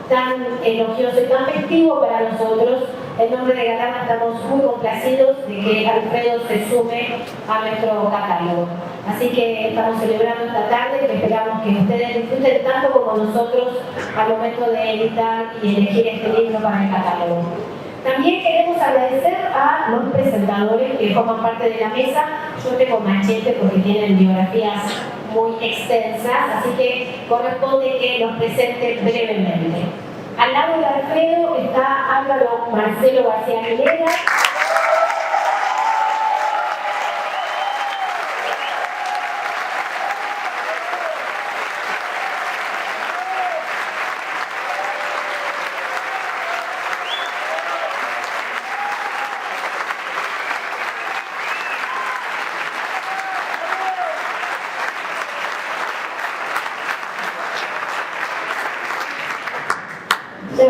tan elogioso y tan festivo para nosotros. En nombre de Galerna estamos muy complacidos de que Alfredo se sume a nuestro catálogo. Así que estamos celebrando esta tarde, que esperamos que ustedes disfruten tanto como nosotros al momento de editar y elegir este libro para el catálogo. También queremos agradecer a los presentadores que forman parte de la mesa. Yo tengo machete porque tienen biografías muy extensas, así que corresponde que los presente brevemente. Al lado de Alfredo está Álvaro Marcelo García Aguilera.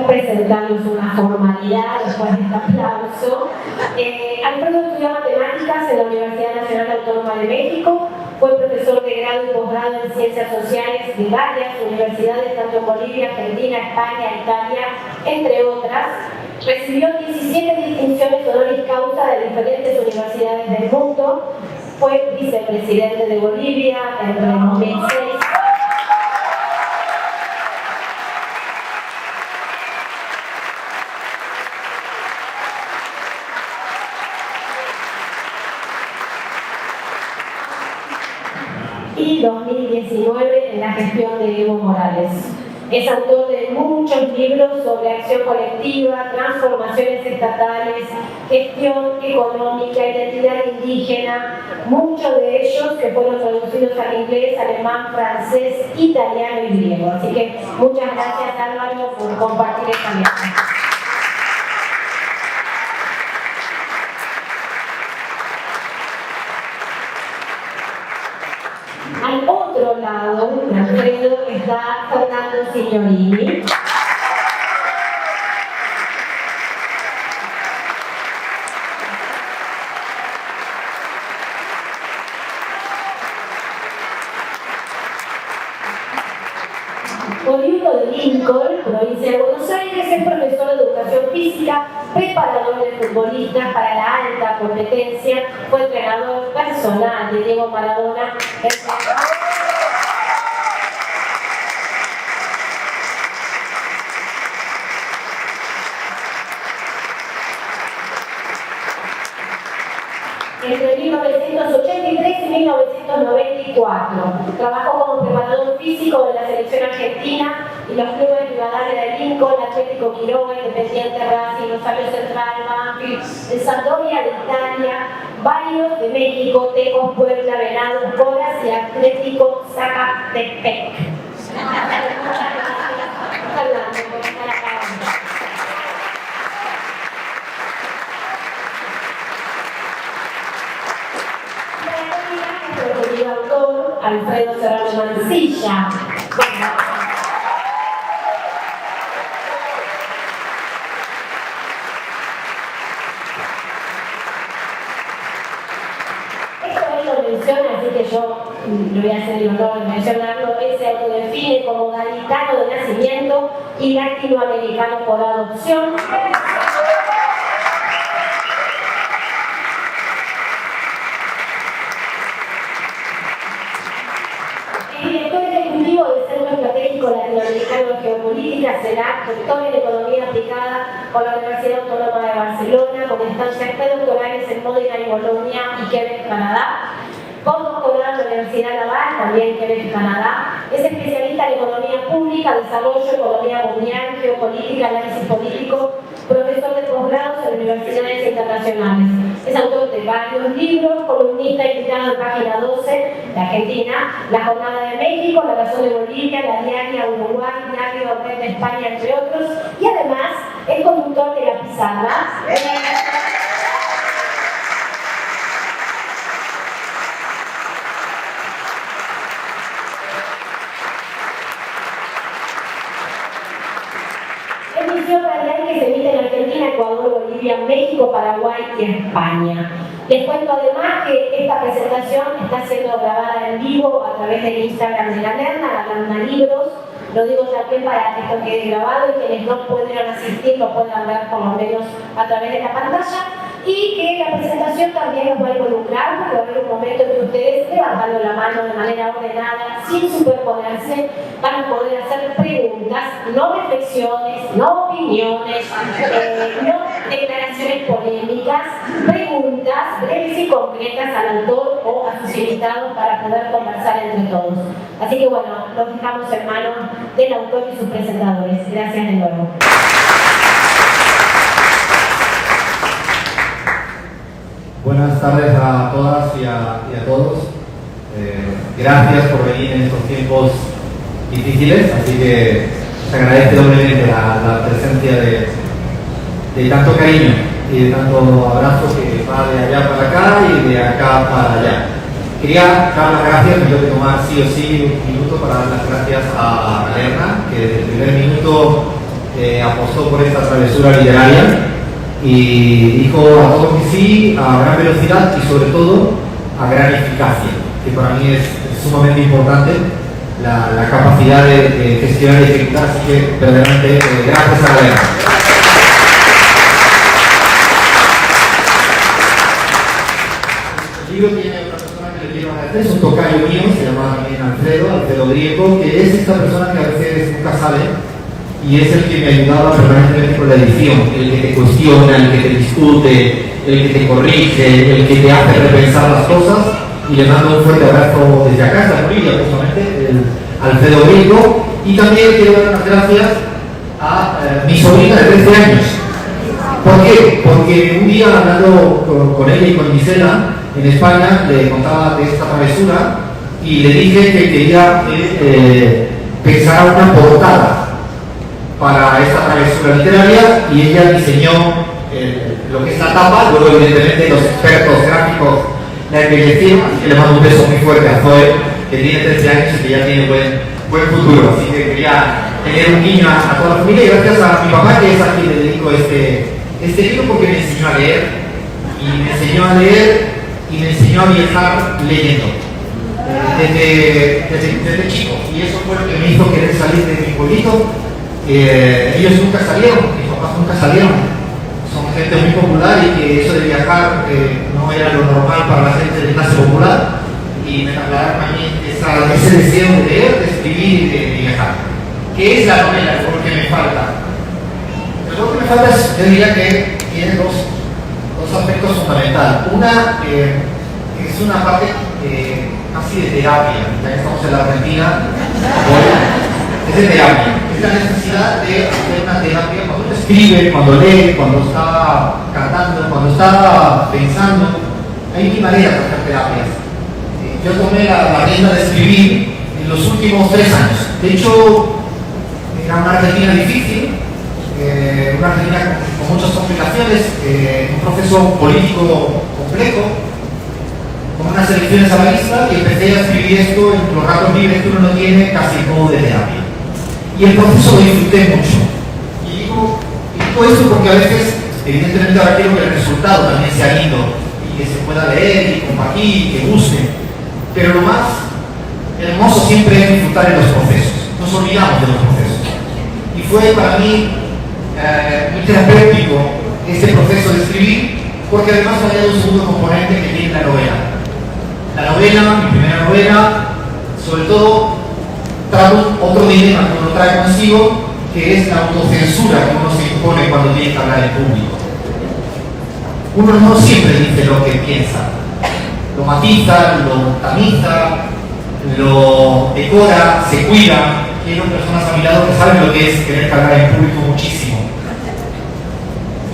Presentarnos una formalidad después de este aplauso. Alfredo estudió matemáticas en la Universidad Nacional Autónoma de México, fue profesor de grado y posgrado en ciencias sociales de varias universidades, tanto en Bolivia, Argentina, España, Italia, entre otras. Recibió 17 distinciones honoris causa de diferentes universidades del mundo, fue vicepresidente de Bolivia entre 2006. Y 2019 en la gestión de Evo Morales. Es autor de muchos libros sobre acción colectiva, transformaciones estatales, gestión económica, identidad indígena, muchos de ellos que fueron traducidos al inglés, alemán, francés, italiano y griego. Así que muchas gracias, Álvaro, por compartir esta mesa. Al otro lado de Alfredo está Fernando Signorini. Oriundo de Lincoln, provincia de Buenos Aires, es profesor de educación física, preparador de futbolistas para la alta competencia, fue entrenador personal de Diego Maradona. Entre 1983 y 1994. Trabajó como preparador físico de la selección argentina y los clubes Rivadavia de Lincoln, Atlético Quiroga, Independiente Racing, Rosario Central, Banfield, el Sampdoria de Italia, varios de México, Tecos, Puebla, Venados, Boras y Atlético Zacatepec. Autor Alfredo Serrano Mancilla. Bueno. Esto él lo menciona, así que yo le voy a hacer el honor de mencionarlo. Él se autodefine como gaditano de nacimiento y latinoamericano por adopción. Latinoamericano de Geopolítica, será doctor en Economía Aplicada por la Universidad Autónoma de Barcelona, con estancias predoctorales en Módena y Bolonia y Quebec, Canadá. Postdoctorado en la Universidad Laval, también Quebec, Canadá. Es especialista en Economía Pública, Desarrollo, Economía Mundial, Geopolítica, Análisis Político, profesor de posgrados en universidades internacionales. Es autor de varios libros, columnista invitado en Página 12 de Argentina, La Jornada de México, La Razón de Bolivia, La Diaria Uruguay, Diario Red de España, entre otros, y además es conductor de La Pizarra. Emisión radial que se emite en Argentina, Ecuador, Bolivia, México, Paraguay y España. Les cuento además que esta presentación está siendo grabada en vivo a través del Instagram de Galerna, Galerna Libros, Lo digo también para que esto quede grabado y quienes no pudieron asistir lo puedan ver por lo menos a través de la pantalla. Y que la presentación también nos va a involucrar, porque va a haber un momento en que ustedes, levantando la mano de manera ordenada, sin superponerse, van a poder hacer preguntas, no reflexiones, no opiniones, no declaraciones polémicas, preguntas breves y concretas al autor o a sus invitados para poder conversar entre todos. Así que bueno, los dejamos en manos del autor y sus presentadores. Gracias de nuevo. Buenas tardes a todas y a todos. Gracias por venir en estos tiempos difíciles, así que os agradezco doblemente la presencia de tanto cariño y de tanto abrazo que va de allá para acá y de acá para allá. Quería dar las gracias, me tengo que tomar sí o sí un minuto para dar las gracias a Lerna, que desde el primer minuto apostó por esta travesura literaria y dijo a todos que sí, a gran velocidad y sobre todo a gran eficacia, que para mí es sumamente importante la capacidad de gestionar y ejecutar, así que verdaderamente gracias a Lerna. El libro tiene una persona que le quiero agradecer, es un tocayo mío, se llama también Alfredo Griego, que es esta persona que a veces nunca sale y es el que me ayudaba permanentemente con la edición, el que te cuestiona, el que te discute, el que te corrige, el que te hace repensar las cosas, y le mando un fuerte abrazo desde acá, hasta Murilla, justamente, el Alfredo Griego, y también quiero dar las gracias a mi sobrina de 13 años. ¿Por qué? Porque un día hablando con ella y con Gisela en España, le contaba de esta travesura y le dije que quería pensar una portada para esta travesura literaria y ella diseñó lo que es la tapa, luego evidentemente los expertos gráficos la embellecieron, así que le mando un beso muy fuerte a Zoe, que tiene 13 años y que ya tiene buen futuro, así que quería tener un guiño a toda la familia y gracias a mi papá, que es a quien le dedico este libro, porque me enseñó a leer y me enseñó a viajar leyendo desde chico, y eso fue lo que me hizo querer salir de mi pueblito. Ellos nunca salieron, mis papás nunca salieron, son gente muy popular y que eso de viajar no era lo normal para la gente de clase popular, y me trasladaron a mí ese deseo de leer, de escribir y de viajar. ¿Qué es la novela? Es lo que me falta. Lo que me falta es, yo diría que tiene dos aspectos fundamentales. Una es una parte casi de terapia, ya que estamos en la Argentina, es de terapia. Es la necesidad de hacer una terapia cuando uno escribe, cuando lee, cuando está cantando, cuando está pensando. Hay mil maneras de hacer terapias. Yo tomé la rienda de escribir en los últimos 3 años. De hecho, era una Argentina difícil, una Argentina con muchas complicaciones, un proceso político complejo, con unas elecciones a la vista, y empecé a escribir esto en los ratos libres que uno no tiene, casi como de terapia. Y el proceso lo disfruté mucho. Y digo esto porque a veces, evidentemente, ahora quiero que el resultado también sea lindo y que se pueda leer y compartir y que guste. Pero lo más hermoso siempre es disfrutar en los procesos. Nos olvidamos de los procesos. Y fue para mí muy terapéutico este proceso de escribir, porque además había un segundo componente que tiene la novela. La novela, mi primera novela, sobre todo, trae otro dilema que uno trae consigo, que es la autocensura que uno se impone cuando tiene que hablar en público. Uno no siempre dice lo que piensa, lo matiza, lo tamiza, lo decora, se cuida. Quiero personas a mi lado que saben lo que es querer hablar en público muchísimo.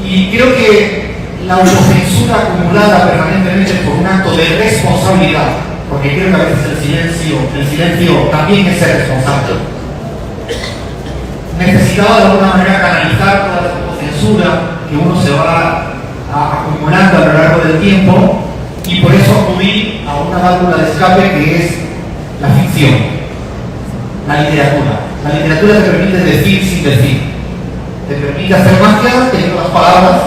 Y creo que la autocensura acumulada permanentemente por un acto de responsabilidad, porque creo que a veces el silencio también es ser responsable. Necesitaba de alguna manera canalizar toda esa autocensura que uno se va acumulando a lo largo del tiempo, y por eso acudí a una válvula de escape que es la ficción, la literatura. La literatura te permite decir sin decir, te permite hacer magia teniendo las palabras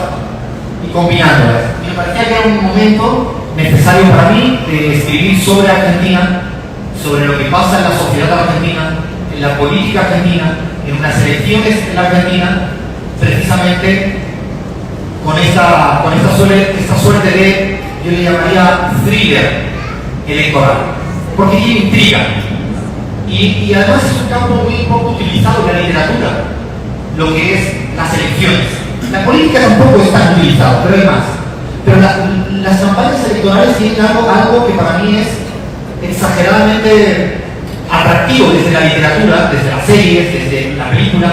y combinándolas. Y me parecía que era un momento necesario para mí de escribir sobre Argentina, sobre lo que pasa en la sociedad argentina, en en la política argentina, en unas elecciones en la Argentina, precisamente con esta suerte de, yo le llamaría thriller electoral, porque tiene intriga. Y además es un campo muy poco utilizado en la literatura, lo que es las elecciones. La política tampoco es tan utilizada, pero hay más. Pero las campañas electorales tienen algo que para mí es exageradamente atractivo desde la literatura, desde las series, desde la película,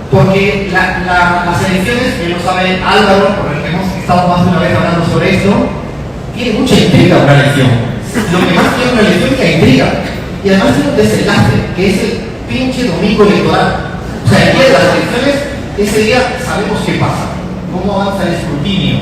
porque las elecciones, que lo sabe Álvaro, porque hemos estado más de una vez hablando sobre esto, tiene mucha intriga una elección. Lo que más tiene una elección es la intriga. Y además tiene un desenlace, que es el pinche domingo electoral. O sea, el día de las elecciones, ese día sabemos qué pasa, cómo avanza el escrutinio,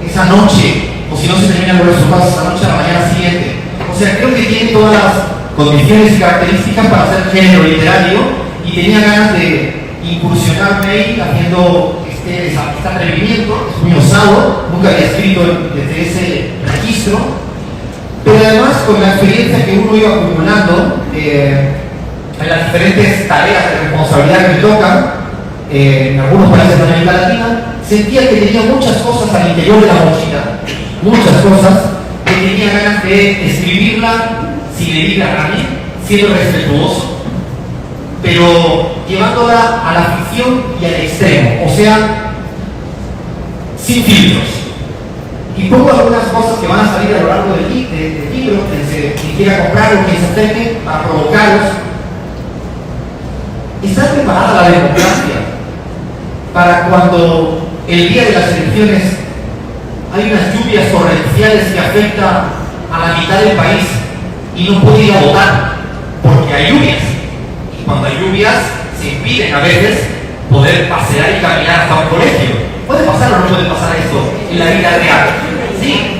esa noche, o si no se terminan los resultados esa noche a la mañana siguiente. O sea, creo que tiene todas las condiciones y características para ser género literario, y tenía ganas de incursionarme ahí haciendo este atrevimiento. Es muy osado, nunca había escrito desde ese registro. Pero además, con la experiencia que uno iba acumulando en las diferentes tareas de responsabilidad que me tocan, en algunos países de América Latina, sentía que tenía muchas cosas al interior de la mochila, muchas cosas que tenía ganas de escribirla sin herir a nadie, siendo respetuoso, pero llevándola a la ficción y al extremo, o sea, sin filtros. Y pongo algunas cosas que van a salir a lo largo del libro, quien quiera comprarlo, quien se acerque, para provocarlos. ¿Está preparada la democracia para cuando el día de las elecciones hay unas lluvias torrenciales que afectan a la mitad del país y no puede ir a votar porque hay lluvias? Y cuando hay lluvias se impiden a veces poder pasear y caminar hasta un colegio. ¿Puede pasar o no puede pasar esto en la vida real? Sí.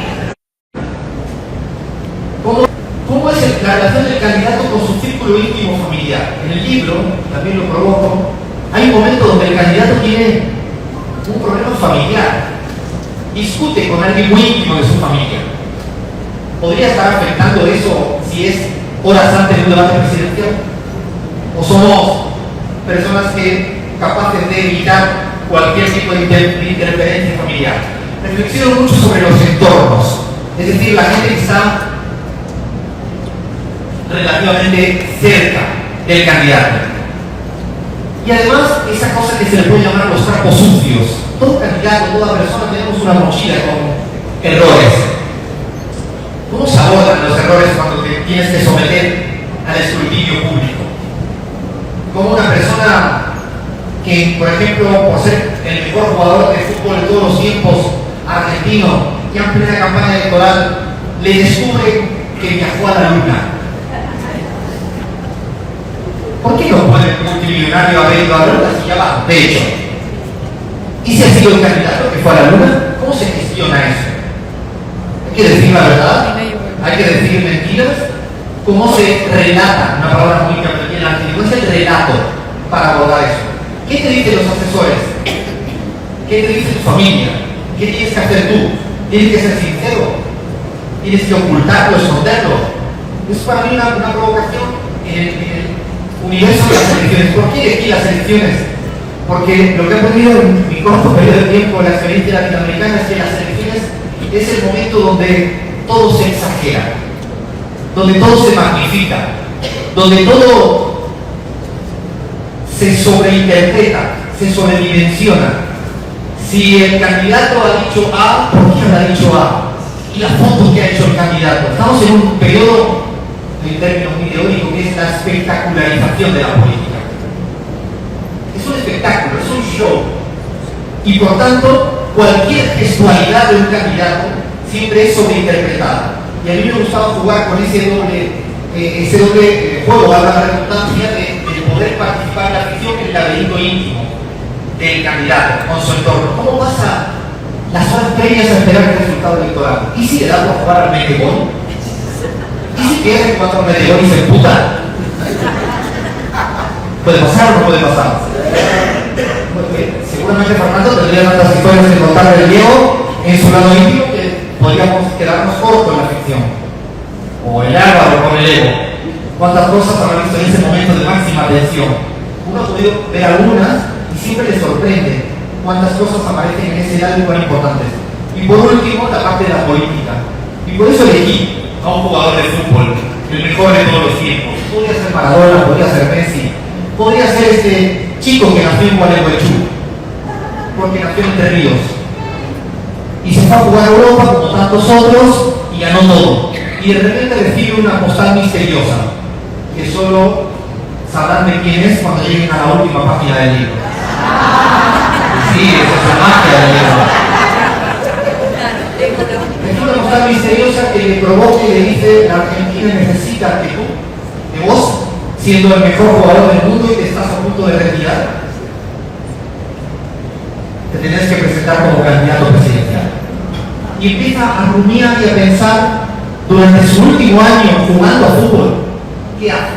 ¿Cómo es la relación del candidato con su círculo íntimo familiar? En el libro, también lo provoco, hay un momento donde el candidato tiene un problema familiar. Discute con alguien muy íntimo de su familia. ¿Podría estar afectando eso si es horas antes de un debate presidencial? ¿O somos personas capaces de evitar cualquier tipo de interferencia familiar? Reflexiono mucho sobre los entornos, es decir, la gente que está relativamente cerca del candidato. Y además, esa cosa que se le puede llamar los trapos sucios. Todo candidato, toda persona tenemos una mochila con errores. ¿Cómo se abordan los errores cuando te tienes que someter al escrutinio público? Como una persona que, por ejemplo, por ser el mejor jugador de fútbol de todos los tiempos argentino, ya en plena campaña electoral, le descubre que viajó a la luna. ¿Por qué no puede el multimillonario haber ido a la luna si ya va? De hecho, ¿y si ha sido el candidato que fue a la luna? ¿Cómo se gestiona eso? Hay que decir la verdad, hay que decir mentiras. ¿Cómo se relata? Una palabra muy que en argentino es el relato para abordar eso. ¿Qué te dicen los asesores? ¿Qué te dice tu familia? ¿Qué tienes que hacer tú? Tienes que ser sincero. Tienes que ocultarlo, esconderlo. Es para mí una provocación en el universo de las elecciones. ¿Por qué elegí las elecciones? Porque lo que he aprendido en mi corto periodo de tiempo en la experiencia latinoamericana es que las elecciones es el momento donde todo se exagera, donde todo se magnifica, donde todo se sobreinterpreta, se sobredimensiona. Si el candidato ha dicho A, ¿por qué habrá dicho A? Y la foto que ha hecho el candidato. Estamos en un periodo, en términos muy teóricos, que es la espectacularización de la política. Es un espectáculo, es un show. Y por tanto, cualquier gestualidad de un candidato siempre es sobreinterpretada. Y a mí me gustaba jugar con ese doble juego, a la redundancia, de poder participar en la ficción, que es el laberinto íntimo del candidato con su entorno. ¿Cómo pasa las horas previas a esperar el resultado electoral? ¿Y si le da por jugar al metegol? ¿Y si pierde cuatro metegol y se emputa? ¿Puede pasar o no puede pasar? Seguramente Fernando tendría tantas historias que contar del Diego en su lado íntimo que podríamos quedarnos cortos en la ficción. O el Álvaro con el Evo. cuántas cosas habrá visto en ese momento de máxima tensión. Uno ha podido ver algunas y siempre le sorprende cuántas cosas aparecen en ese álbum tan importantes. Y por último, la parte de la política. Y por eso elegí a un jugador de fútbol, el mejor de todos los tiempos. Podría ser Maradona, podría ser Messi, podría ser este chico que nació en Gualeguaychú, porque nació en Entre Ríos. Y se fue a jugar a Europa como tantos otros y ganó todo. Y de repente recibe una postal misteriosa, que solo sabrán de quién es cuando lleguen a la última página del libro. Sí, esa es la magia del libro. Es una postal misteriosa que le provoca y le dice: la Argentina necesita que tú, que vos, siendo el mejor jugador del mundo y que estás a punto de retirar, te tenés que presentar como candidato presidencial. Y empieza a rumiar y a pensar durante su último año jugando a fútbol, ¿qué hace?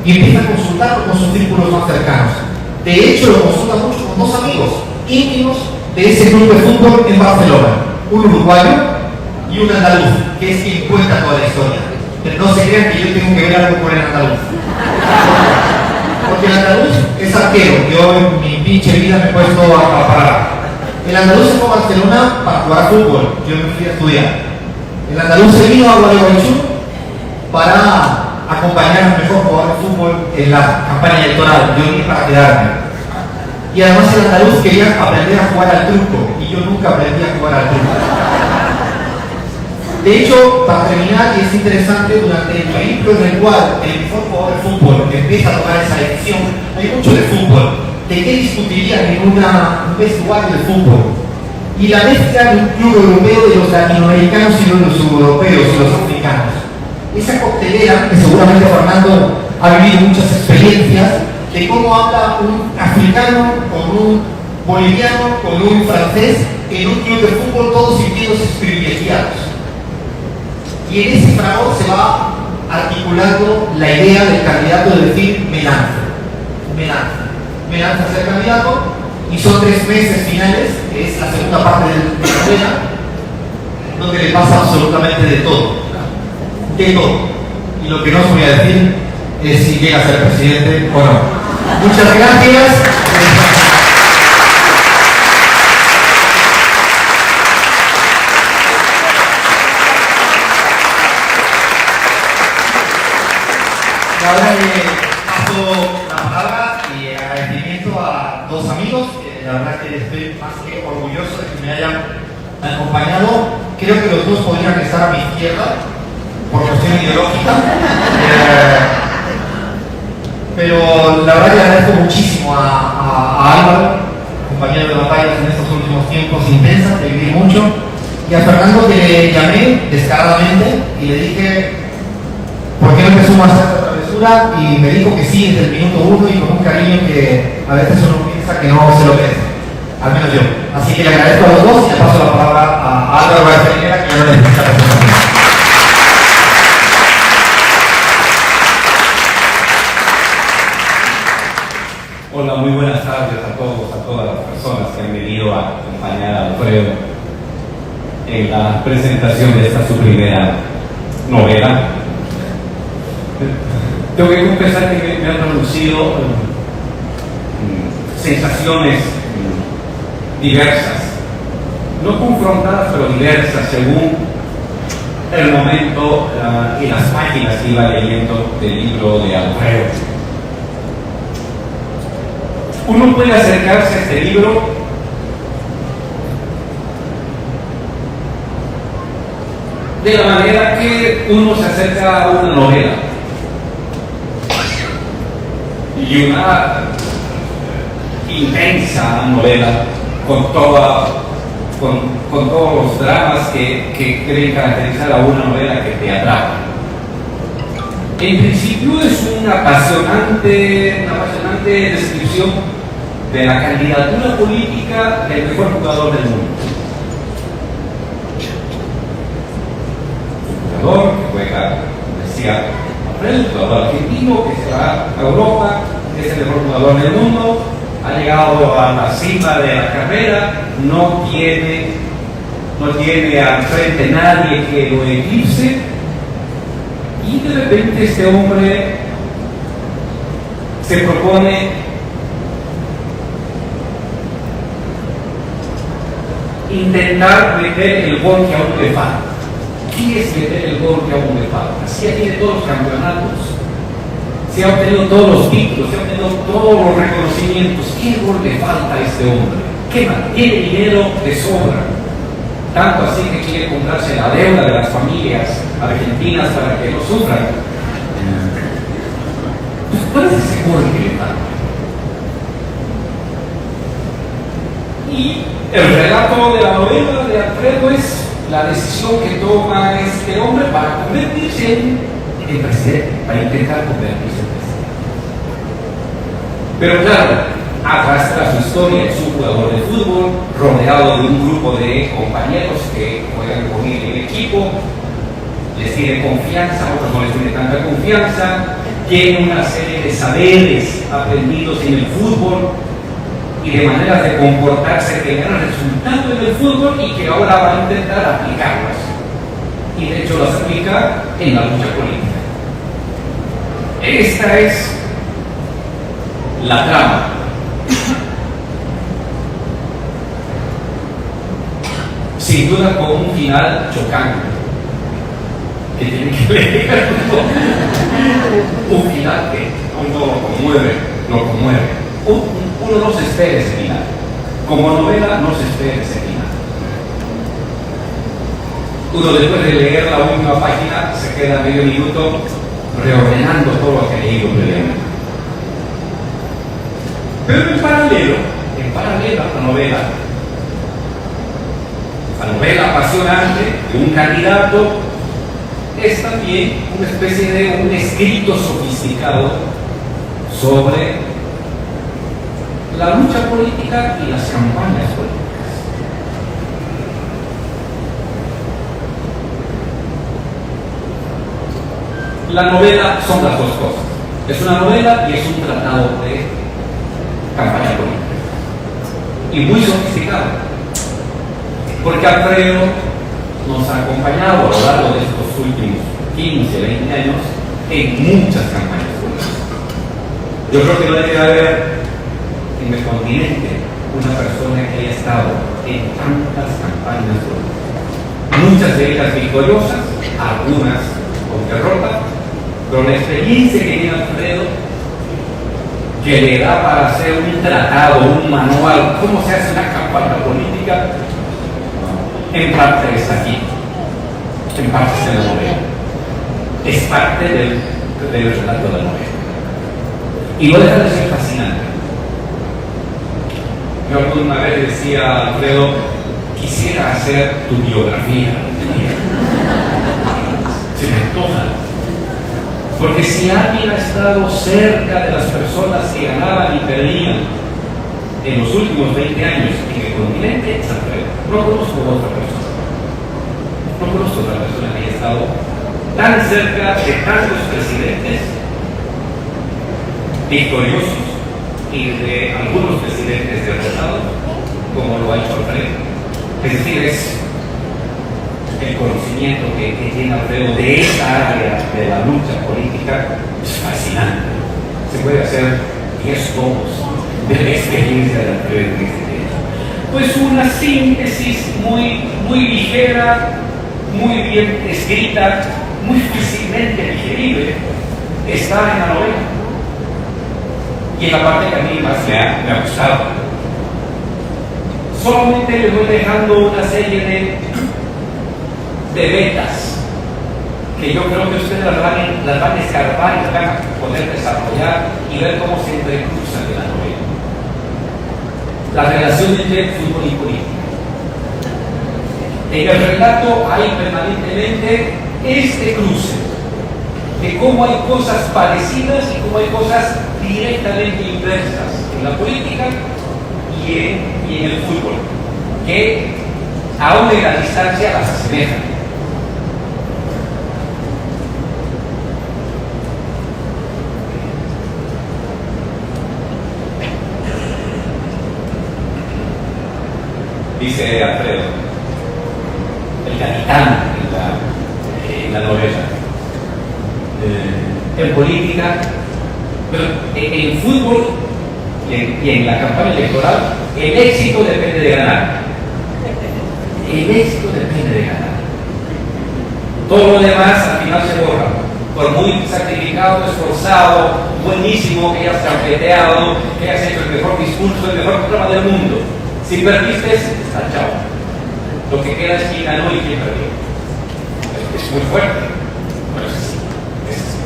Y empieza a consultarlo con sus círculos más cercanos. De hecho, lo consulta mucho con dos amigos íntimos de ese club de fútbol en Barcelona, un uruguayo y un andaluz, que es quien cuenta toda la historia. Pero no se crean que yo tengo que ver algo con el andaluz. Porque el andaluz es arquero, yo en mi pinche vida me he puesto a parar. El andaluz se fue a Barcelona para jugar fútbol, yo me fui a estudiar. El andaluz se vino a Gualeguaychú para acompañar al mejor jugador de fútbol en la campaña electoral, yo vine para quedarme. Y además el andaluz quería aprender a jugar al truco, y yo nunca aprendí a jugar al truco. De hecho, para terminar, y es interesante, durante el periplo en el cual el mejor jugador de fútbol empieza a tomar esa decisión, hay mucho de fútbol. ¿De qué discutirían en un vestuario de fútbol? Y la mezcla de un club europeo de los latinoamericanos y los europeos y los africanos. Esa coctelera, que seguramente Fernando ha vivido muchas experiencias, de cómo habla un africano con un boliviano, con un francés, en un club de fútbol, todos sintiéndose privilegiados. Y en ese fragor se va articulando la idea del candidato de decir: me lanza a ser candidato, y son 3 meses finales, que es la segunda parte de la novela, donde le pasa absolutamente de todo. Y lo que no os voy a decir es si llega a ser presidente o no. Muchas gracias. Ahora le paso la palabra y agradecimiento a 2 amigos. La verdad que estoy más que orgulloso de que me hayan acompañado. Creo que los 2 podrían estar a mi izquierda por cuestión ideológica. Pero la verdad que le agradezco muchísimo a Álvaro, compañero de batallas en estos últimos tiempos intensas, que viví mucho, y a Fernando, que le llamé descaradamente y le dije: ¿por qué no empezó a hacer esta travesura? Y me dijo que sí desde el minuto 1 y con un cariño que a veces uno piensa que no se lo merece, al menos yo. Así que le agradezco a los 2 y le paso la palabra a Álvaro García, que ya no necesita presentación. Hola, muy buenas tardes a todos, a todas las personas que han venido a acompañar a Alfredo en la presentación de esta su primera novela. Tengo que confesar que me han producido sensaciones diversas, no confrontadas, pero diversas, según el momento y las páginas que iba leyendo del libro de Alfredo. Uno puede acercarse a este libro de la manera que uno se acerca a una novela, y una intensa novela con todos los dramas que deben caracterizar a una novela que te atrapa. En principio es una apasionante descripción de la candidatura política del mejor jugador del mundo. Un jugador que juega, como decía Alfredo, un jugador argentino que se va a Europa, es el mejor jugador del mundo, ha llegado a la cima de la carrera, no tiene al frente nadie que lo eclipse, y de repente este hombre se propone intentar meter el gol que aún le falta. ¿Qué es meter el gol que aún le falta? Si ya tiene todos los campeonatos, se ha obtenido todos los títulos, se ha obtenido todos los reconocimientos, ¿qué gol le falta a este hombre? ¿Qué más? Tiene dinero de sobra, tanto así que quiere comprarse la deuda de las familias argentinas para que no sufran. Pues, ¿cuál es ese gol que le falta? Y el relato de la novela de Alfredo es la decisión que toma este hombre para convertirse en presidente, para intentar convertirse en presidente. Pero claro, arrastra su historia, es un jugador de fútbol, rodeado de un grupo de compañeros que juegan con él en equipo, les tiene confianza, otros no les tiene tanta confianza, tiene una serie de saberes aprendidos en el fútbol y de maneras de comportarse que dan resultado en el fútbol y que ahora va a intentar aplicarlas. Y de hecho las aplica en la lucha política. Esta es la trama. Sin duda con un final chocante que tiene que ver un final que uno lo conmueve. Uno no se espera ese final. Como novela no se espera ese final. Uno después de leer la última página se queda medio minuto reordenando todo lo que ha leído previamente. Pero en paralelo a la novela apasionante de un candidato es también una especie de un escrito sofisticado sobre la lucha política y las campañas políticas. La novela son las dos cosas. Es una novela y es un tratado de campaña política. Y muy sofisticado. Porque Alfredo nos ha acompañado a lo largo de estos últimos 15, 20 años en muchas campañas políticas. Yo creo que no debe haber en el continente una persona que haya estado en tantas campañas políticas, muchas de ellas victoriosas, algunas con derrota, pero la experiencia que tiene Alfredo, que le da para hacer un tratado, un manual, cómo se hace una campaña política, en parte está aquí, en parte está en la novela, es parte del relato de la novela, y no deja de ser fascinante. Yo alguna vez decía a Alfredo, quisiera hacer tu biografía. Se me antoja. Porque si alguien ha estado cerca de las personas que ganaban y perdían en los últimos 20 años en el continente, es Alfredo. No conozco otra persona. No conozco otra persona que haya estado tan cerca de tantos presidentes victoriosos y de algunos presidentes derrotados como lo ha hecho Alfredo. Es decir, es el conocimiento que tiene Alfredo de esta área de la lucha política es fascinante. Se puede hacer 10 tomos de la experiencia de Alfredo en este tema. Pues una síntesis muy ligera, muy bien escrita, muy fácilmente digerible, está en la novela. Y en la parte que a mí más me ha gustado. Solamente les voy dejando una serie de vetas que yo creo que ustedes las van a escarbar y las van a poder desarrollar y ver cómo se entrecruzan en la novela. La relación entre fútbol y política. En el relato hay permanentemente este cruce de cómo hay cosas parecidas y cómo hay cosas directamente inversas en la política y en el fútbol, que aún en la distancia las asemejan. Dice Alfredo, el capitán en la novela. En política Pero en el fútbol y en la campaña electoral, el éxito depende de ganar. El éxito depende de ganar. Todo lo demás al final se borra. Por muy sacrificado, esforzado, buenísimo que hayas campeteado, que hayas hecho el mejor discurso, el mejor programa del mundo. Si perdiste, está chao. Lo que queda es quién ganó y quién perdió. Es muy fuerte. Pero es así. Es así.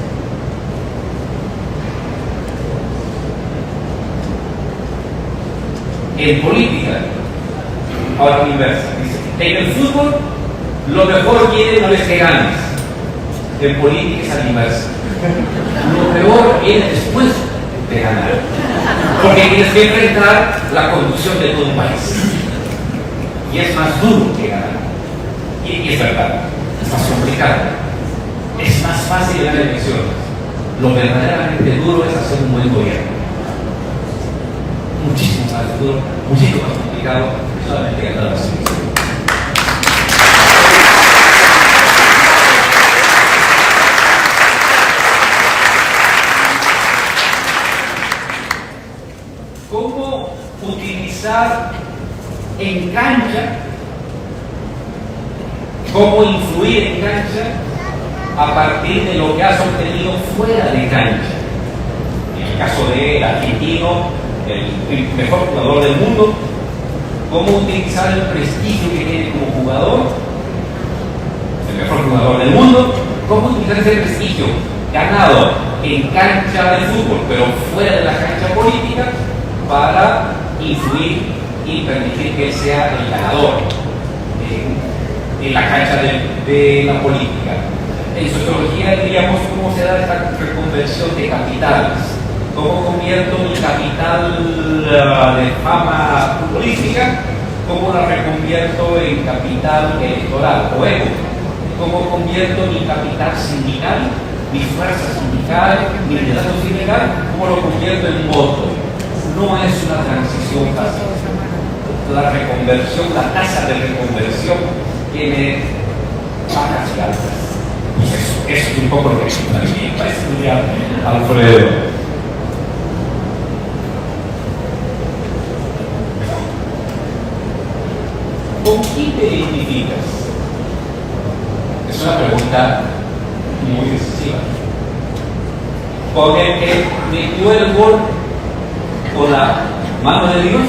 En política, ahora la inversa. Dice, en el fútbol, lo mejor viene una vez que ganes. En política es al inverso. Lo peor viene después de ganar. Porque tienes que enfrentar la conducción de todo un país. Y es más duro que ganar. Y es verdad, es más complicado. Es más fácil ganar elecciones. Lo verdaderamente duro es hacer un buen gobierno. Muchísimo más duro, muchísimo más complicado que solamente ganar las elecciones. ¿Cómo utilizar en cancha, cómo influir en cancha a partir de lo que has obtenido fuera de cancha? En el caso del argentino, el mejor jugador del mundo, cómo utilizar el prestigio que tiene como jugador, el mejor jugador del mundo, cómo utilizar ese prestigio ganado en cancha de fútbol, pero fuera de la cancha política, para influir y permitir que él sea el ganador en la cancha de la política. En sociología diríamos cómo se da esta reconversión de capitales, cómo convierto mi capital de fama futbolística, cómo la reconvierto en capital electoral o ego, cómo convierto mi capital sindical, mi fuerza sindical, mi liderazgo sindical, cómo lo convierto en voto. No es una transición fácil. La reconversión, la tasa de reconversión tiene bajas y altas. Pues eso es un poco lo que también va a estudiar Alfredo. ¿Con quién te identificas? Es una pregunta muy decisiva. ¿Con el que metió el gol con la mano de Dios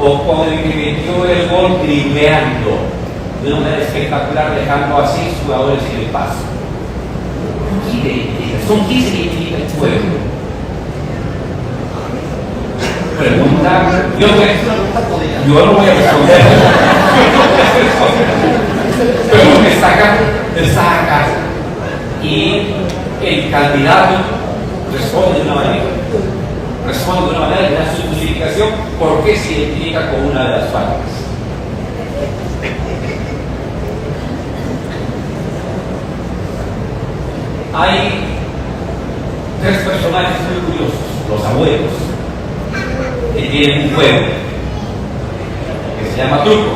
o con el que metió el gol dribleando de una manera espectacular, dejando así jugadores en el paso? ¿Son 15 que identifica el pueblo? Pregunta, yo no voy a responder, pero está acá y el candidato responde de una manera. Responde de una manera que da su justificación por qué se identifica con una de las partes. Hay tres personajes muy curiosos, los abuelos, que tienen un juego que se llama truco,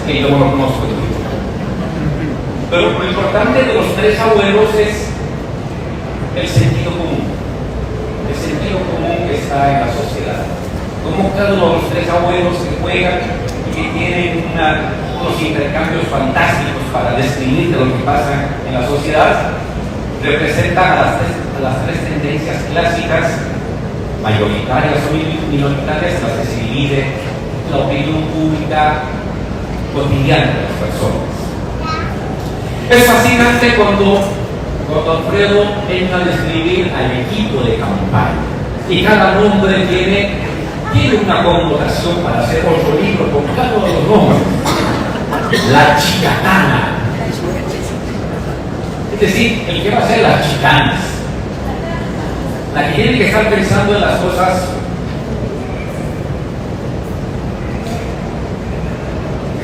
que yo no lo conozco. Pero lo importante de los tres abuelos es el sentido común. El sentido común que está en la sociedad. Como cada uno de los tres abuelos que juegan y que tienen unos intercambios fantásticos para describir lo que pasa en la sociedad, representan a las tres tendencias clásicas, mayoritarias o minoritarias, en las que se divide la opinión pública cotidiana de las personas. Es fascinante cuando Alfredo entra a describir al equipo de campaña y cada nombre tiene una connotación para hacer otro libro con cada uno de los nombres. La chicatana, es decir, el que va a ser las chitanas, la que tiene que estar pensando en las cosas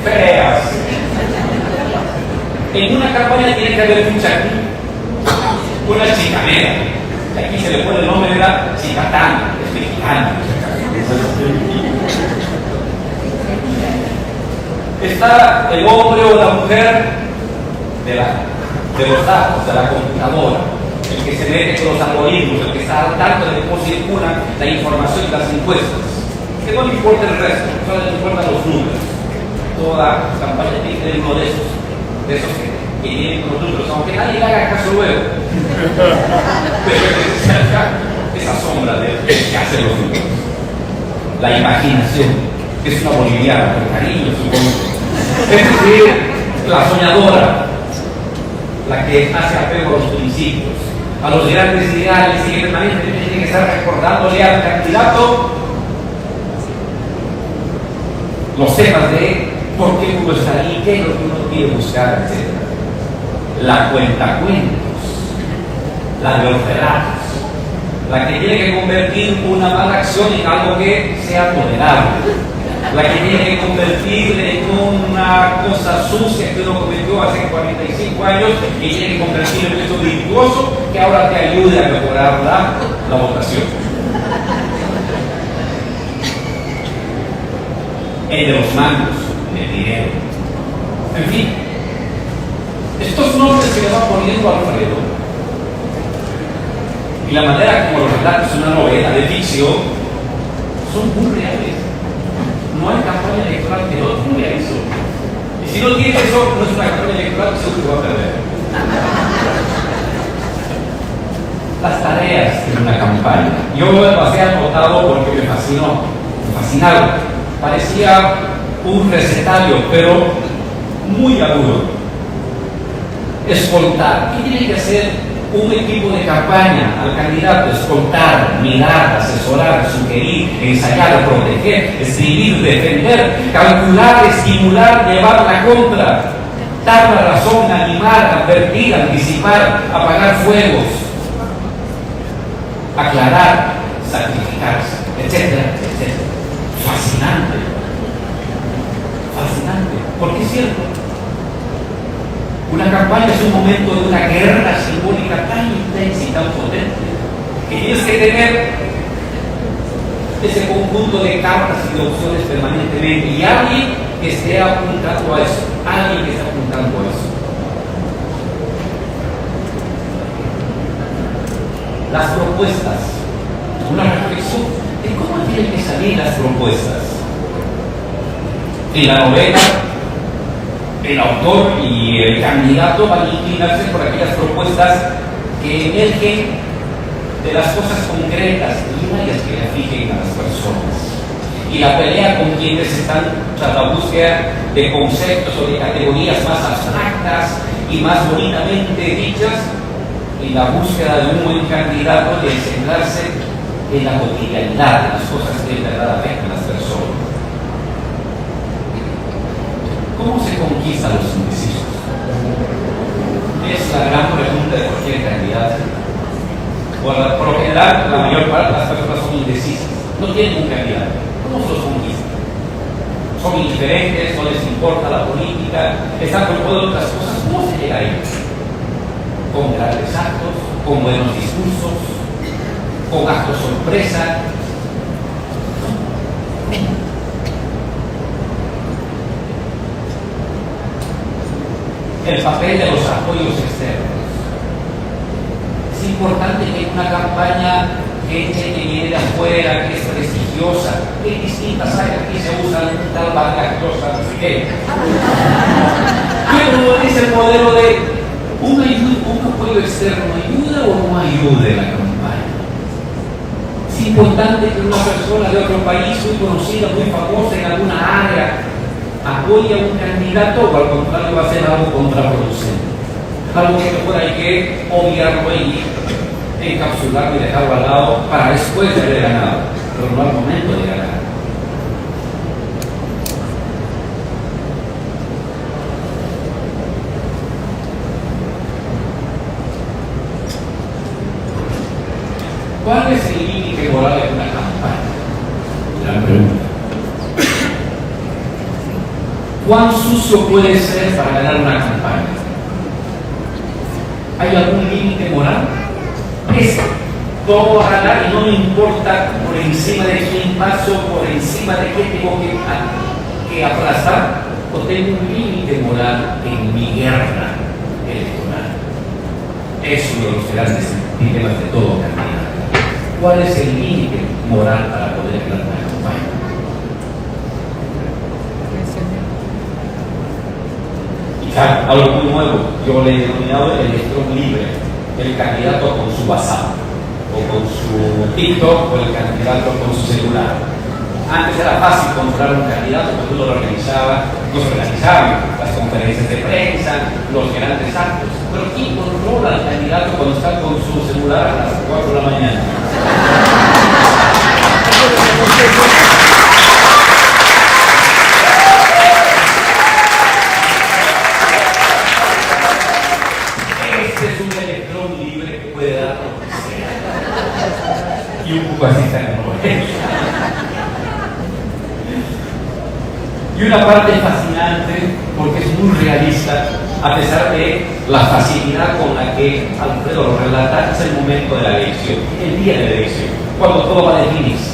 feas. En una campaña tiene que haber una chicanera, y aquí se le pone el nombre de la chicatana, es mexicana. Está el hombre o la mujer de los datos, de la computadora, el que se mete con los algoritmos, el que está al tanto de cómo circula la información y las encuestas. Que no le importa el resto, solo le importan los números. Toda campaña tiene que tener uno de esos que vienen con los números, aunque nadie le haga caso luego. Pero esa sombra de que hacen los números. La imaginación, que es una boliviana, con cariño, supongo. Es decir, la soñadora, la que hace apego a los principios, a los grandes ideales y que permanentemente tiene que estar recordándole al candidato los temas de por qué uno está ahí, qué es lo que uno quiere buscar, etc. La cuentacuentos, la de los relatos, la que tiene que convertir una mala acción en algo que sea tolerable, la que tiene que convertir en una cosa sucia que uno cometió hace 45 años y tiene que convertir en eso virtuoso que ahora te ayude a mejorar la votación. El de los mangos, el dinero. En fin, estos nombres que le va poniendo Alfredo y la manera como los relatos en una novela de ficción son muy reales. No hay campaña electoral que no tenga eso. Y si no tiene eso, no es una campaña electoral que seguro va a perder. Las tareas de una campaña. Yo lo pasé anotado porque me fascinó, me fascinaron. Parecía un recetario, pero muy agudo. Escoltar. ¿Qué tiene que hacer un equipo de campaña al candidato? Escoltar, mirar, asesorar, sugerir, ensayar, proteger, escribir, defender, calcular, estimular, llevar la contra, dar la razón, animar, advertir, anticipar, apagar fuegos, aclarar, sacrificarse, etcétera, etcétera. Fascinante, fascinante, porque es cierto, una campaña es un momento de una guerra simbólica tan intensa y tan potente que tienes que tener ese conjunto de cartas y de opciones permanentemente y alguien que esté apuntando a eso, alguien que esté apuntando a eso. Las propuestas, una reflexión de cómo tienen que salir las propuestas. En la novela, el autor y el candidato van a inclinarse por aquellas propuestas que emergen de las cosas concretas y primarias que le afligen a las personas. Y la pelea con quienes están tras la búsqueda de conceptos o de categorías más abstractas y más bonitamente dichas, y la búsqueda de un buen candidato de centrarse en la cotidianidad, de las cosas que en verdad afectan a las personas. ¿Cómo se conquistan los indecisos? Es la gran pregunta de cualquier candidato. Por lo general, la mayor parte de las personas son indecisas, no tienen un candidato. ¿Cómo se los conquistan? Son indiferentes, no les importa la política, están preocupados de otras cosas. ¿Cómo se llega ahí? Con grandes actos, con buenos discursos, con actos sorpresa. El papel de los apoyos externos. Es importante que en una campaña gente que viene de afuera, que es prestigiosa, que es distinta, sabe que aquí se usa tal lactosa, no sé qué. Pero es el modelo de un apoyo externo, ¿ayuda o no ayuda en la campaña? Es importante que una persona de otro país, muy conocida, muy famosa en alguna área, apoye a un candidato o al contrario va a ser algo contraproducente. Algo que mejor hay que obviarlo y encapsularlo y dejarlo al lado para después de haber ganado, pero no al momento de ganar. ¿Cuál es el límite moral de una campaña? Gran pregunta. ¿Cuán sucio puede ser para ganar una campaña? ¿Hay algún límite moral? Es todo a ganar y no me importa por encima de quién paso, por encima de qué tengo que aplastar, o tengo un límite moral en mi guerra electoral. es uno de los grandes dilemas de todo candidato. ¿Cuál es el límite moral para poder ganar una campaña? Y claro, algo muy nuevo, yo le he denominado el electrón libre, el candidato con su WhatsApp, o con su TikTok, o el candidato con su celular. Antes era fácil controlar un candidato porque uno lo organizaba, las conferencias de prensa, los grandes actos. Pero ¿quién controla al candidato cuando está con su celular a las 4 de la mañana? Este es un electrón libre que puede dar lo que sea. Y un poco así está en el momento. Y una parte fascinante, porque es muy realista, a pesar de la facilidad con la que Alfredo lo relata, es el momento de la elección, el día de la elección, cuando todo va a definirse.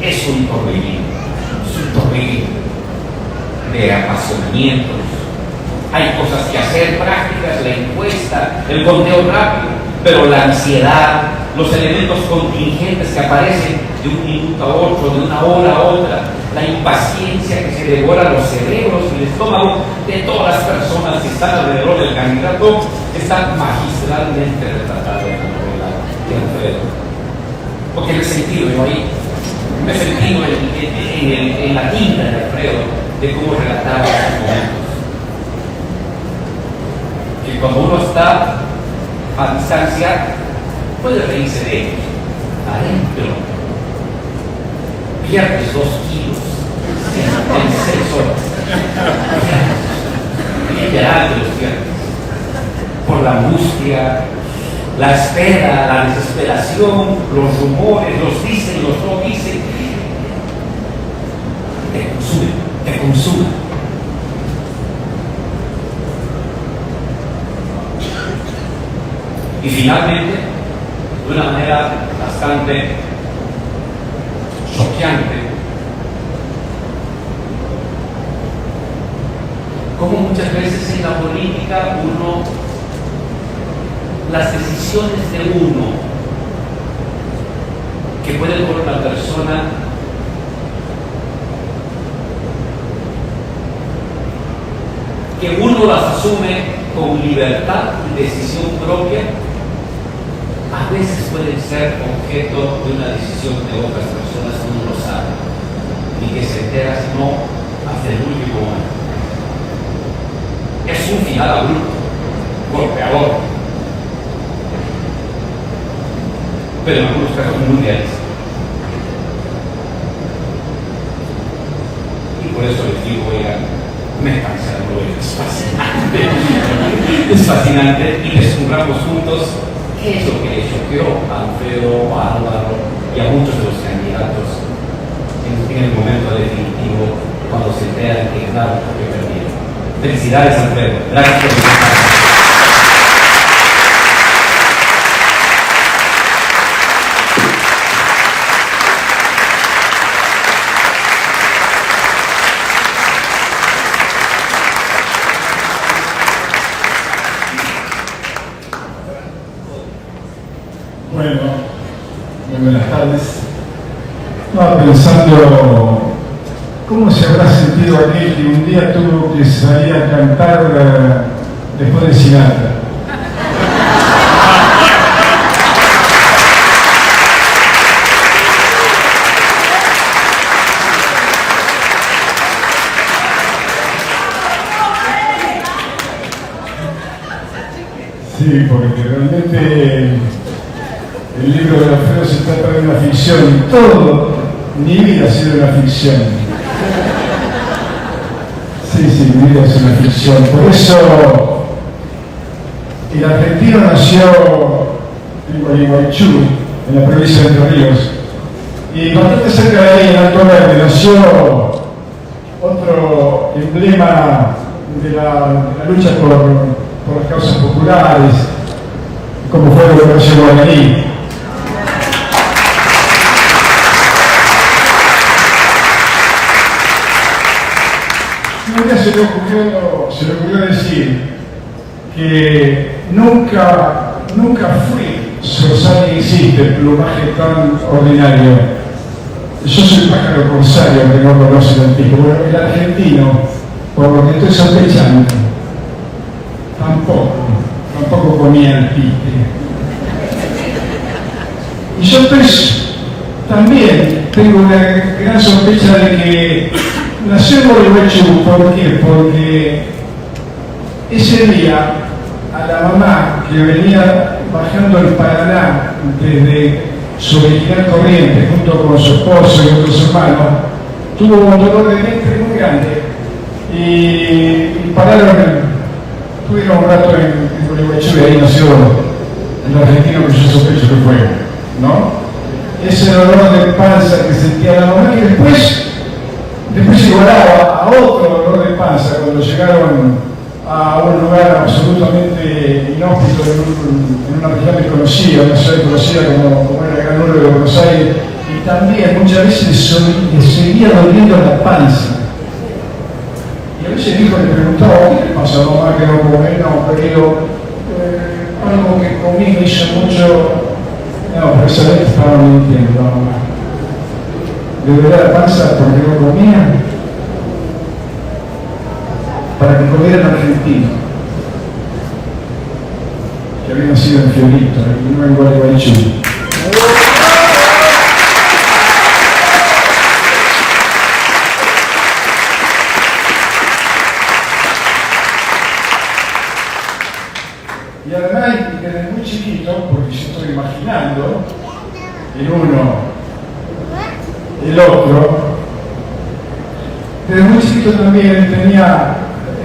Es un torbellino de apasionamientos. Hay cosas que hacer prácticas, la encuesta, el conteo rápido, pero la ansiedad, los elementos contingentes que aparecen de un minuto a otro, de una hora a otra, la impaciencia que se devora los cerebros y el estómago de todas las personas que están alrededor del candidato, está magistralmente retratado en la novela de Alfredo. Porque me he sentido yo ahí, me he sentido en la tinta de Alfredo de cómo relataba esos momentos. Que cuando uno está a distancia, puede reírse de ellos. Adentro, pierdes 2 kilos en 6 horas. Literal de los pierdes. Por la angustia, la espera, la desesperación, los rumores, los dicen, los no dicen. Te consumen. Y finalmente, de una manera bastante choqueante, como muchas veces en la política las decisiones de uno que puede por una persona que uno las asume con libertad y decisión propia, a veces pueden ser objeto de una decisión de otras personas que uno no sabe y que se entera no hasta el último momento. Es un final abrupto, golpeador, pero en algunos casos muy realista. Y por eso les digo, oigan, métanse a lo es fascinante. Es fascinante y descubramos juntos qué es lo que le choqueó a Alfredo, a Álvaro y a muchos de los candidatos en el momento definitivo cuando se enteran que ganaron lo que perdieron. Felicidades, Alfredo. Gracias por invitarme. Bueno, muy buenas tardes. Estaba pensando cómo se habrá sentido aquel que un día tuvo que salir a cantar después de Sinatra. Sí, porque realmente el libro de Alfredo se trata de una ficción y todo, mi vida ha sido una ficción. Sí, mi vida es una ficción. Por eso el argentino nació en Gualeguaychú, en la provincia de Entre Ríos, y bastante cerca de ahí, en Alto Verde, nació otro emblema de la lucha por las causas populares, como fue la Revolución Guaraní. Un día se le ocurrió decir que nunca fui zorzal ni existe plumaje tan ordinario. Yo soy pájaro corsario que no conoce el tipo. Bueno, el argentino, por lo que estoy sospechando, tampoco comía el pique. Y yo también tengo una gran sospecha de que nació en Gualeguaychú. ¿Por qué? Porque ese día a la mamá que venía bajando el Paraná desde su original corriente junto con su esposo y otros hermanos, tuvo un dolor de vientre muy grande y tuvieron un rato en Gualeguaychú y ahí nació el argentino que yo sospecho que fue, ¿no? Ese dolor de panza que sentía la mamá, que después igualaba a otro dolor de panza cuando llegaron a un lugar absolutamente inhóspito en una región desconocida, una ciudad desconocida como era el Gran Urbe de Buenos Aires, y también muchas veces les seguía doliendo la panza. Y a veces el hijo le preguntaba: ¿qué le pasa, mamá, que no come? No, pero algo que comí me hizo mucho. No, pero esa vez estaba mintiendo, mamá. ¿Le dolía la panza porque no comía? Para que comiera en argentino, que había nacido en Fiorito y no en Gualeguaychú. Y además, desde muy chiquito, porque yo estoy imaginando el uno, el otro, desde muy chiquito también tenía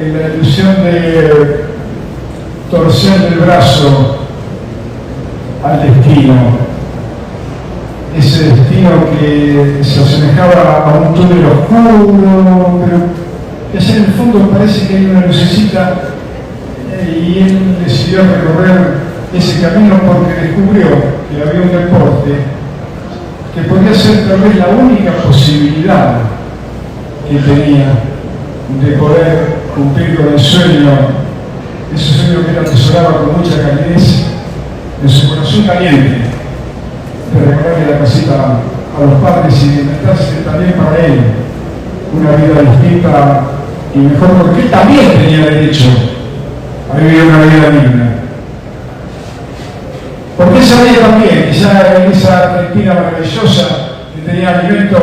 la ilusión de torsión del brazo al destino, ese destino que se asemejaba a un túnel oscuro, pero que allá en el fondo parece que hay una lucecita, y él decidió recorrer ese camino porque descubrió que había un deporte que podía ser tal vez la única posibilidad que tenía de poder cumplir con el sueño, ese sueño que él atesoraba con mucha calidez en su corazón caliente, de recorrerle la casita a los padres y de inventarse también para él una vida distinta y mejor, porque él también tenía derecho a vivir una vida digna. Porque él sabía también que ya en esa Argentina maravillosa que tenía alimento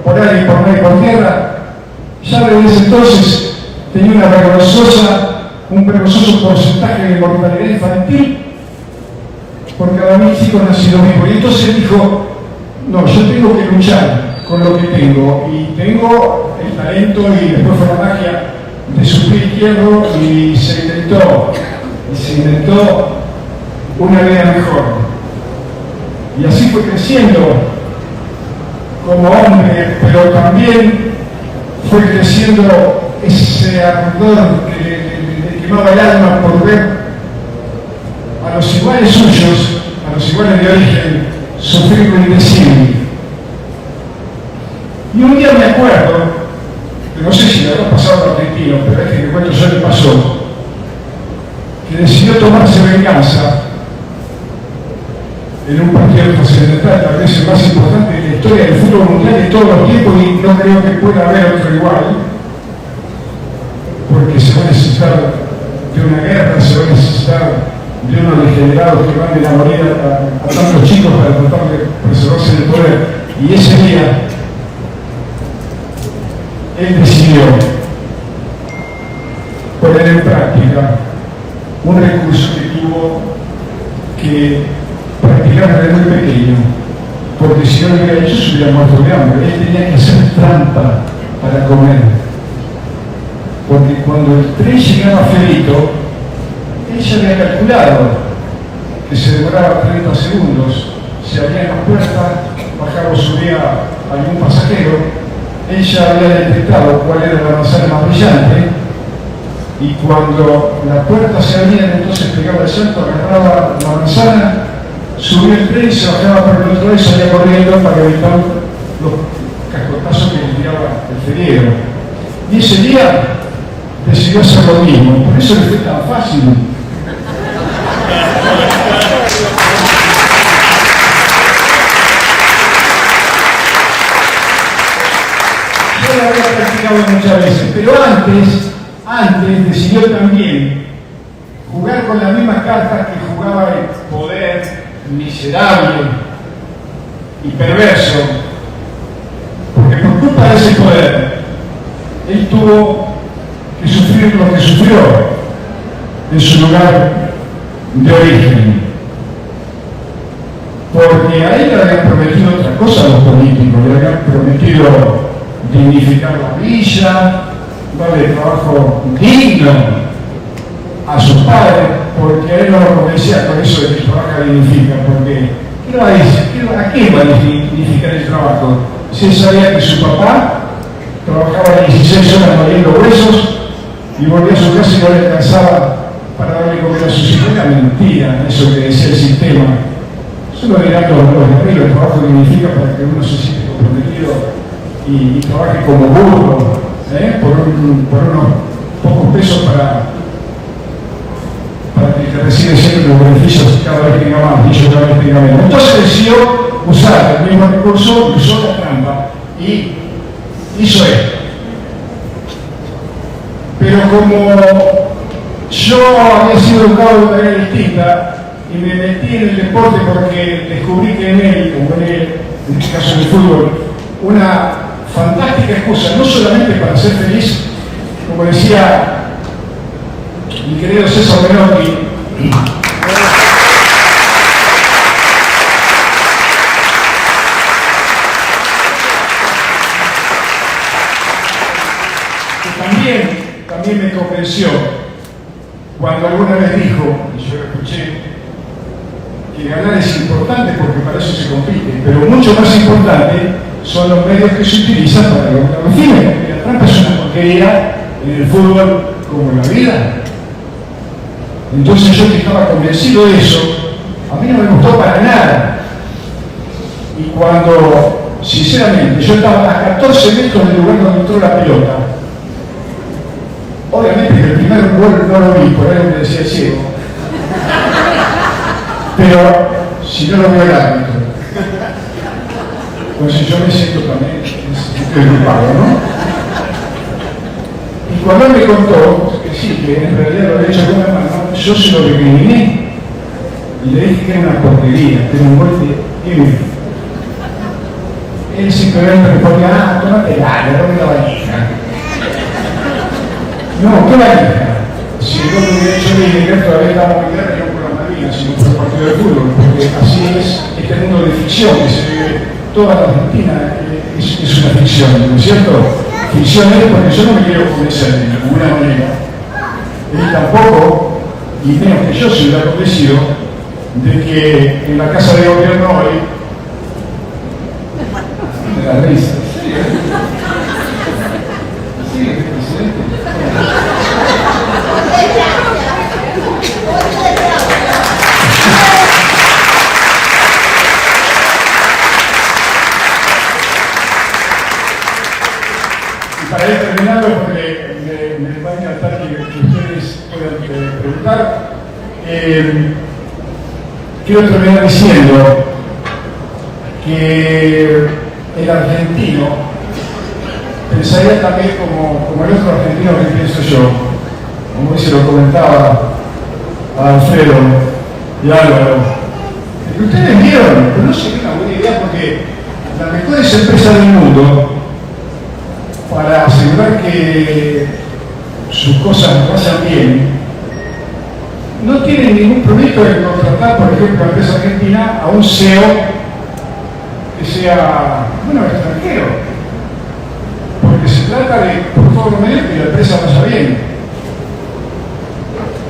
por aire, por mar y por tierra, ya desde ese entonces tenía un vergonzoso porcentaje de mortalidad infantil por cada 1000 chicos nacidos vivos. Y entonces dijo: no, yo tengo que luchar con lo que tengo, y tengo el talento, y después fue la magia de su pie izquierdo, y se inventó una vida mejor. Y así fue creciendo como hombre, pero también fue creciendo ese ardor que le quemaba el alma por ver a los iguales suyos, a los iguales de origen, sufrir lo indecible. Y un día me acuerdo, que no sé si le habrá pasado a argentino, pero este que cuento yo le pasó, que decidió tomarse venganza en un partido trascendental, tal vez el más importante de la historia del fútbol mundial de todos los tiempos, y no creo que pueda haber otro igual, porque se va a necesitar de una guerra, se va a necesitar de unos degenerados que van a morir a tantos chicos para tratar de preservarse en el poder. Y ese día él decidió poner en práctica un recurso que tuvo que practicar desde muy pequeño, porque si no lo hubiera hecho se hubiera muerto de hambre. Él tenía que hacer trampa para comer, porque cuando el tren llegaba a Fiorito, él ya había calculado que se demoraba 30 segundos, se abrían las puertas, bajaba o subía algún pasajero, él ya había detectado cuál era la manzana más brillante, y cuando la puerta se abría, entonces pegaba el salto, agarraba la manzana, subía el tren, se bajaba por el otro lado y salía corriendo para evitar los cascotazos que le tiraba el feriero. Y ese día decidió hacer lo mismo, por eso le fue tan fácil lo había practicado muchas veces, pero antes decidió también jugar con las mismas cartas que jugaba el poder miserable y perverso, porque por culpa de ese poder, él tuvo que sufrir lo que sufrió en su lugar de origen. Porque a él le habían prometido otra cosa a los políticos, le habían prometido dignificar la villa, darle trabajo digno a sus padres, porque a él no lo convencía con eso de que trabaja dignifica, porque ¿a quién va a dignificar el trabajo? Si él sabía que su papá trabajaba 16 horas moliendo huesos y volvía a su casa y no le alcanzaba para darle comer a sus hijos. Era mentira eso que decía el sistema. Solo dirán los de arriba, el trabajo dignifica para que uno se siente comprometido y trabaje como burro, por unos pocos pesos para que recibe siempre los beneficios cada vez tenga más, dicho cada vez tenga menos. Entonces decidió usar el mismo recurso, usó la trampa y hizo esto. Pero como yo había sido educado de manera distinta y me metí en el deporte porque descubrí que en él, como en él, en este caso en el fútbol, una fantástica excusa, no solamente para ser feliz, como decía mi querido César Menotti, que también me convenció cuando alguna vez dijo, y yo lo escuché, que ganar es importante porque para eso se compite, pero mucho más importante son los medios que se utilizan para lograr los fines, porque la trampa es una porquería en el fútbol como en la vida. Entonces yo que estaba convencido de eso, a mí no me gustó para nada. Y cuando, sinceramente, yo estaba a 14 metros del lugar donde entró la pelota, obviamente que el primer gol no lo vi, por algo que decía ciego, pero si no lo veo el árbitro, pues yo me siento también culpado, ¿no? Y cuando él me contó que sí, que en realidad lo había hecho con la mano, yo se lo recriminé y le dije que era una porquería, que era un gol de Emil. Él simplemente me ponía, tómate dame la valija. No, ¿qué valija? Si el gol lo hubiera hecho Lineker, todavía estábamos en guerra y no por las Malvinas, sino por el partido de fútbol, porque así es este mundo de ficción que se vive toda la Argentina, es una ficción, ¿no es cierto? Ficción es porque yo no me quiero convencer de ninguna manera. Él tampoco, y menos que yo se hubiera convencido, de que en la casa de gobierno hoy, de la risa, sí, presidente. Para ir terminando, porque me va a encantar que ustedes puedan preguntar, quiero terminar diciendo que el argentino pensaría también como el otro argentino que pienso yo, como se lo comentaba a Alfredo y Álvaro, que ustedes vieron, pero no sería una buena idea porque las mejores empresas del mundo, para asegurar que sus cosas pasan bien, no tienen ningún proyecto de contratar, por ejemplo, a la empresa argentina a un CEO que sea, extranjero, porque se trata de, por todos los medios, que la empresa vaya bien.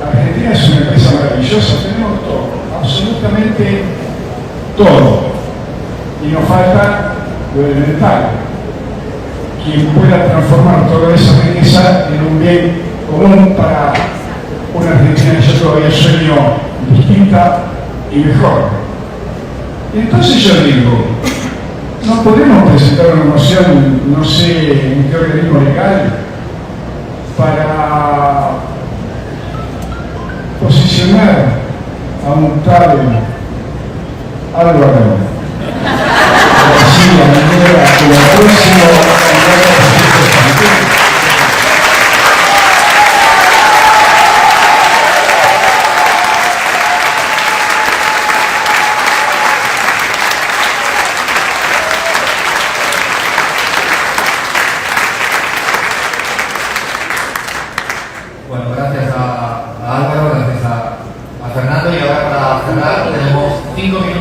Argentina es una empresa maravillosa, tenemos todo, absolutamente todo, y nos falta lo elemental. Quien pueda transformar toda esa riqueza en un bien común para una Argentina que yo todavía sueño distinta y mejor. Y entonces yo digo, no podemos presentar una moción, no sé en qué organismo legal, para posicionar a un tal Álvaro García Linera como próximo candidato a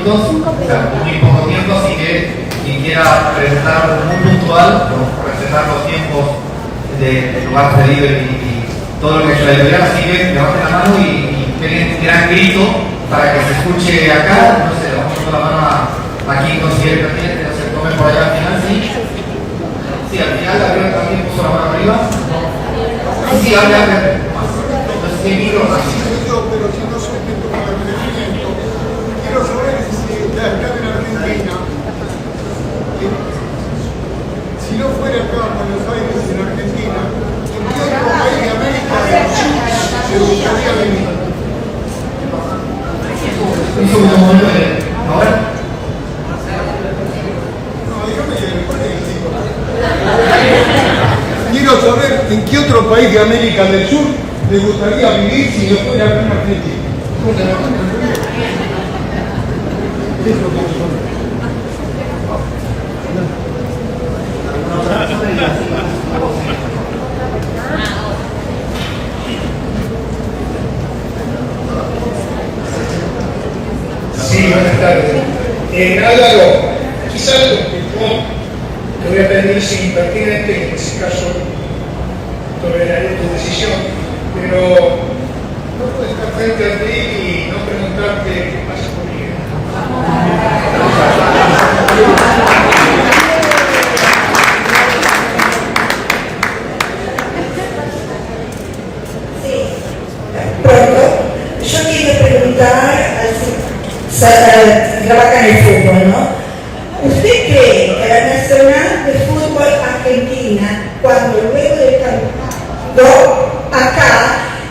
minutos, o sea, muy poco tiempo, así que quien quiera presentar algo muy puntual, por respetar los tiempos del lugar cedido y todo lo que es la editorial, así que levanten la mano y peguen un gran grito para que se escuche acá. No sé, vamos con la mano a quien considere pertinente, no se tomen por allá al final, sí. Sí, al final Gabriel también puso la mano arriba. Sí, habla. Entonces, ¿qué micro? Pero si no soy atento con el conocimiento, quiero saber si acá en Argentina, si no fuera acá en Buenos Aires, en Argentina, ¿en qué otro país de América del Sur se gustaría venir? Un segundo momento de... ¿Ahora? No, dígame después del digo. Quiero saber en qué otro país de América del Sur le gustaría vivir si no fuera acá en Argentina. Sí, buenas tardes. Álvaro, quizás te voy a pedir si impertinente, y en ese caso toleraré tu decisión, pero no puedo estar frente a ti y no preguntarte qué pasa conmigo. Pronto, yo quiero preguntar, trabaja en el fútbol, ¿no? ¿Usted cree que la Nacional de Fútbol Argentina, cuando luego del campeonato acá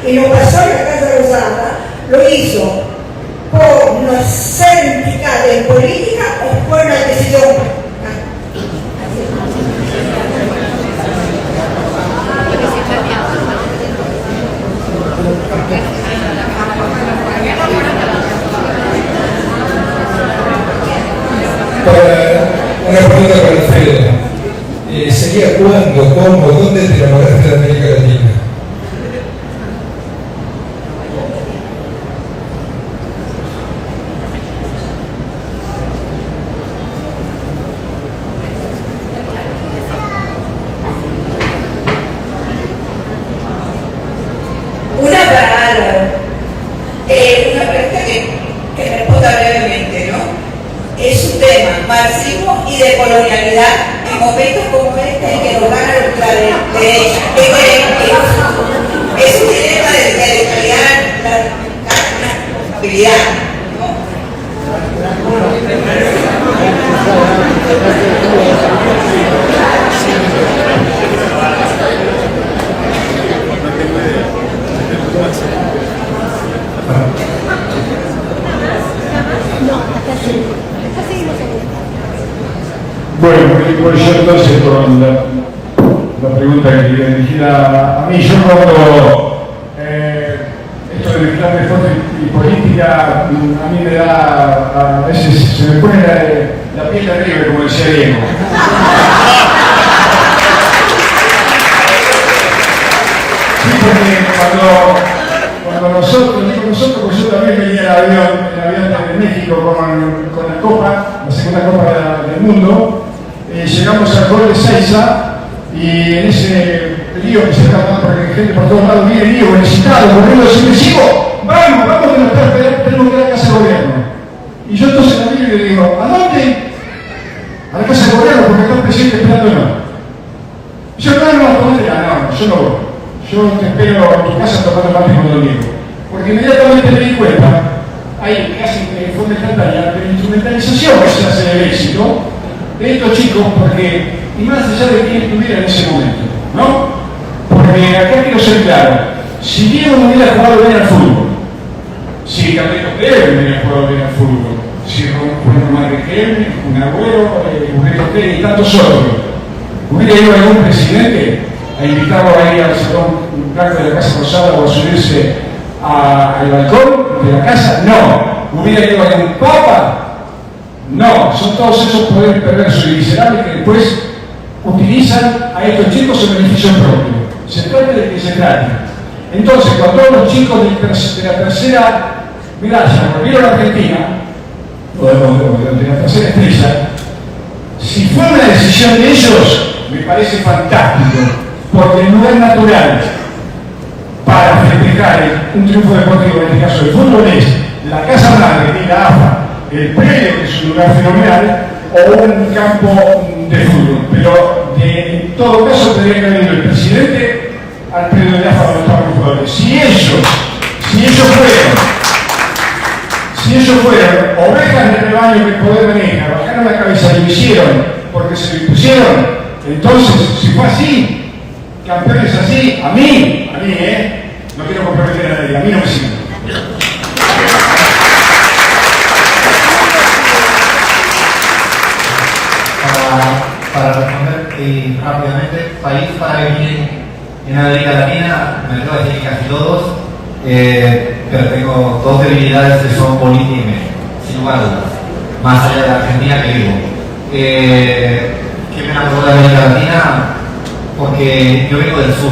y no pasó en la Casa Rosada, lo hizo por no ser implicada en política o por una decisión? Una pregunta para Alfredo. ¿Sería cuándo, cómo, dónde te enamoraste de América Latina? Una pregunta que responda brevemente, ¿no? Es un tema, marxismo y de colonialidad, en momentos como este en que nos gana la ultraderecha. ¿Qué queremos? Es un dilema de radicalidad, la responsabilidad, ¿no? Bueno, voy yo entonces con la pregunta que quería dirigida a mí. Yo cuando esto de mezclar deporte y política, a mí me da, a veces se me pone la piel de arriba, como decía Diego. Sí, porque cuando nosotros, digo nosotros, porque yo también venía en avión de México con la Copa, la segunda Copa del Mundo, llegamos al gol de Seiza y en ese lío que se está dando porque gente por todos lados viene lío, necesitado, corriendo y dice, chico, vamos que nos está esperando, tenemos que ir a la casa de gobierno. Y yo entonces la miro y le digo, ¿a dónde? A la casa de gobierno porque está el presidente esperándonos. Y yo, no, yo no voy. Yo te espero en tu casa tomando mate con domingo. Porque inmediatamente me di cuenta, ahí casi fue instantánea, de la instrumentalización que se hace del éxito de estos chicos, porque, y más allá de quién estuviera en ese momento, ¿no? Porque acá quiero ser claro, si Diego no hubiera jugado bien al fútbol, si Carlitos Pérez no hubiera jugado bien al fútbol, si Juan Riquelme, un Agüero, y tantos otros, hubiera ido algún presidente a invitarlo a ir al salón blanco de la Casa Rosada o a subirse al balcón de la casa, no. Hubiera ido algún papa, no. Son todos esos poderes perversos y miserables que después utilizan a estos chicos en beneficio propio. Se trata de que se trate. Entonces, cuando todos los chicos de la tercera medalla volvieron a Argentina, o de la tercera estrella, si fue una decisión de ellos, me parece fantástico, porque no es natural para festejar un triunfo deportivo, en este caso el fútbol, es la Casa Blanca y la AFA, el predio, que es un lugar fenomenal, o un campo de fútbol. Pero en todo caso tendría que haber ido el presidente al predio de la AFA donde estaban los jugadores. Si ellos fueron ovejas del rebaño que el poder maneja, bajaron la cabeza y lo hicieron porque se lo impusieron, entonces, si fue así, campeones así, a mí, no quiero comprometer a nadie, a mí no me sirve. Para responder rápidamente, país para vivir en América Latina, me atrevo a decir que casi todos, pero tengo dos debilidades que son Bolivia y México, sin lugar a dudas, más allá de la Argentina que vivo. ¿Qué me enamoró de América Latina? Porque yo vengo del sur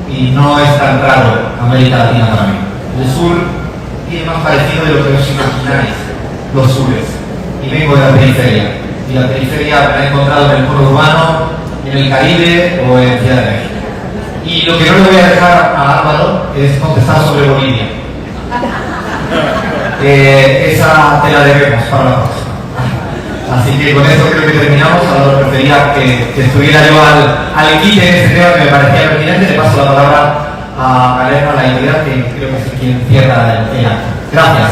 y no es tan raro América Latina para mí. El sur tiene más parecido de lo que os imagináis, los sures, y vengo de la periferia. Y la periferia me la he encontrado en el conurbano, en el Caribe o en Ciudad de México. Y lo que no le voy a dejar a Álvaro es contestar sobre Bolivia. Esa te la debemos para la próxima. Así que con esto creo que terminamos. Álvaro prefería que estuviera yo al quite en este tema que me parecía pertinente. Le paso la palabra a Galeno, a la entidad, que creo que es quien cierra el acto. Gracias.